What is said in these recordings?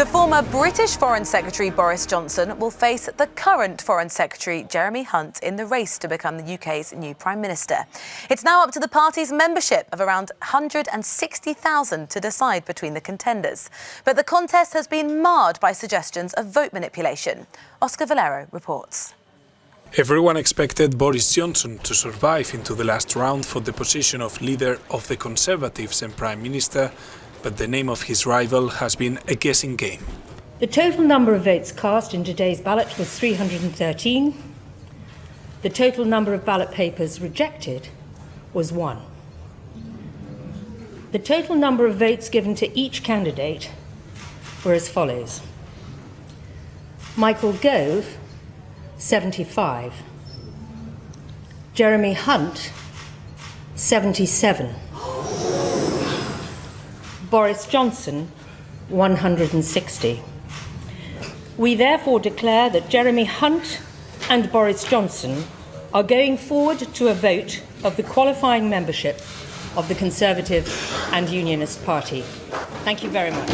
The former British Foreign Secretary Boris Johnson will face the current Foreign Secretary Jeremy Hunt in the race to become the UK's new Prime Minister. It's now up to the party's membership of around 160,000 to decide between the contenders. But the contest has been marred by suggestions of vote manipulation. Oscar Valero reports. Everyone expected Boris Johnson to survive into the last round for the position of leader of the Conservatives and Prime Minister, but the name of his rival has been a guessing game. The total number of votes cast in today's ballot was 313. The total number of ballot papers rejected was 1. The total number of votes given to each candidate were as follows: Michael Gove, 75. Jeremy Hunt, 77. Boris Johnson, 160. We therefore declare that Jeremy Hunt and Boris Johnson are going forward to a vote of the qualifying membership of the Conservative and Unionist Party. Thank you very much.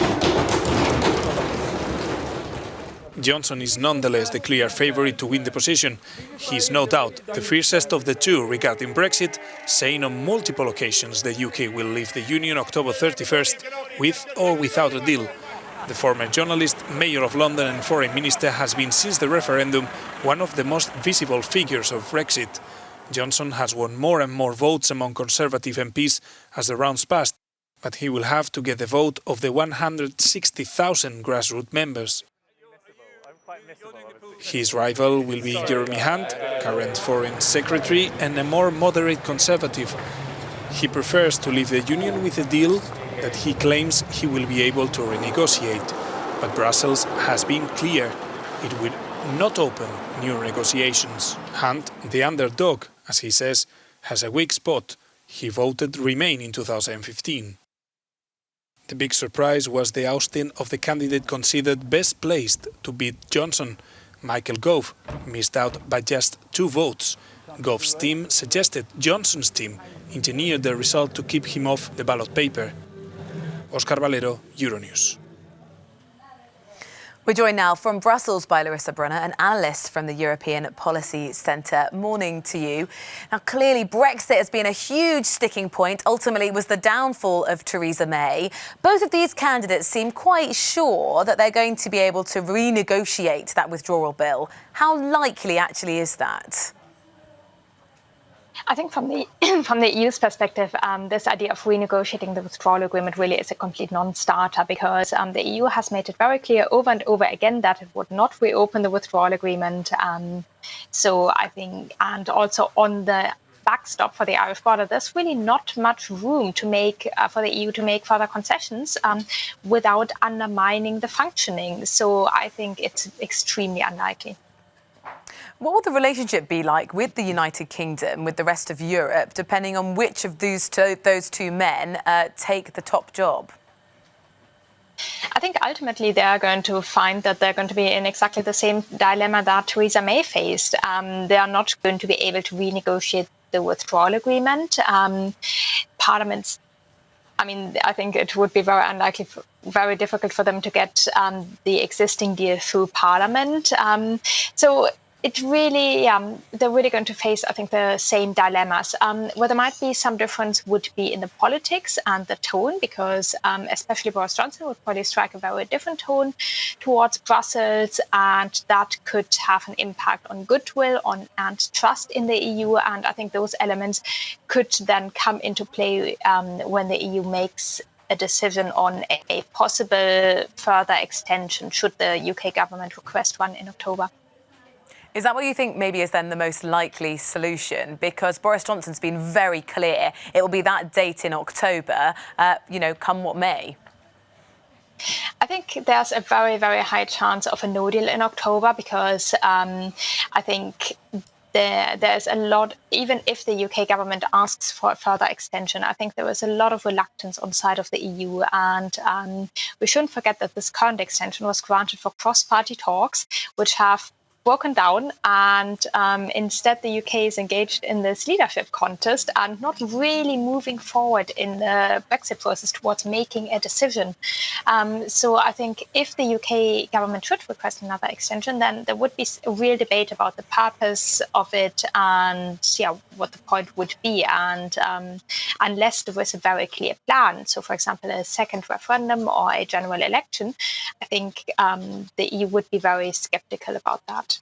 Johnson is nonetheless the clear favourite to win the position. He is no doubt the fiercest of the two regarding Brexit, saying on multiple occasions the UK will leave the Union October 31st with or without a deal. The former journalist, Mayor of London and Foreign Minister has been since the referendum one of the most visible figures of Brexit. Johnson has won more and more votes among Conservative MPs as the rounds passed, but he will have to get the vote of the 160,000 grassroots members. His rival will be Jeremy Hunt, current Foreign Secretary and a more moderate Conservative. He prefers to leave the Union with a deal that he claims he will be able to renegotiate. But Brussels has been clear it will not open new negotiations. Hunt, the underdog, as he says, has a weak spot. He voted Remain in 2015. The big surprise was the ousting of the candidate considered best placed to beat Johnson. Michael Gove missed out by just 2 votes. Gove's team suggested Johnson's team engineered the result to keep him off the ballot paper. Oscar Valero, Euronews. We're joined now from Brussels by Larissa Brunner, an analyst from the European Policy Centre. Morning to you. Now, clearly, Brexit has been a huge sticking point. Ultimately, it was the downfall of Theresa May. Both of these candidates seem quite sure that they're going to be able to renegotiate that withdrawal bill. How likely actually is that? I think from the EU's perspective, this idea of renegotiating the withdrawal agreement really is a complete non-starter, because the EU has made it very clear over and over again that it would not reopen the withdrawal agreement. So I think, and also on the backstop for the Irish border, there's really not much room to make for the EU to make further concessions without undermining the functioning. So I think it's extremely unlikely. What will the relationship be like with the United Kingdom, with the rest of Europe, depending on which of those two men take the top job? I think ultimately they are going to find that they're going to be in exactly the same dilemma that Theresa May faced. They are not going to be able to renegotiate the withdrawal agreement. Parliaments, I think it would be very unlikely, very difficult for them to get the existing deal through Parliament. So it really, they're really going to face, I think, the same dilemmas. Where there might be some difference would be in the politics and the tone, because especially Boris Johnson would probably strike a very different tone towards Brussels, and that could have an impact on goodwill and trust in the EU. And I think those elements could then come into play when the EU makes a decision on a possible further extension, should the UK government request one in October. Is that what you think maybe is then the most likely solution? Because Boris Johnson's been very clear it will be that date in October, come what may. I think there's a very, very high chance of a no deal in October, because I think there's a lot, even if the UK government asks for a further extension, I think there is a lot of reluctance on the side of the EU. And we shouldn't forget that this current extension was granted for cross-party talks, which have broken down, and instead the UK is engaged in this leadership contest and not really moving forward in the Brexit process towards making a decision. So I think if the UK government should request another extension, then there would be a real debate about the purpose of it and what the point would be. And unless there was a very clear plan, so for example, a second referendum or a general election, I think the EU would be very skeptical about that.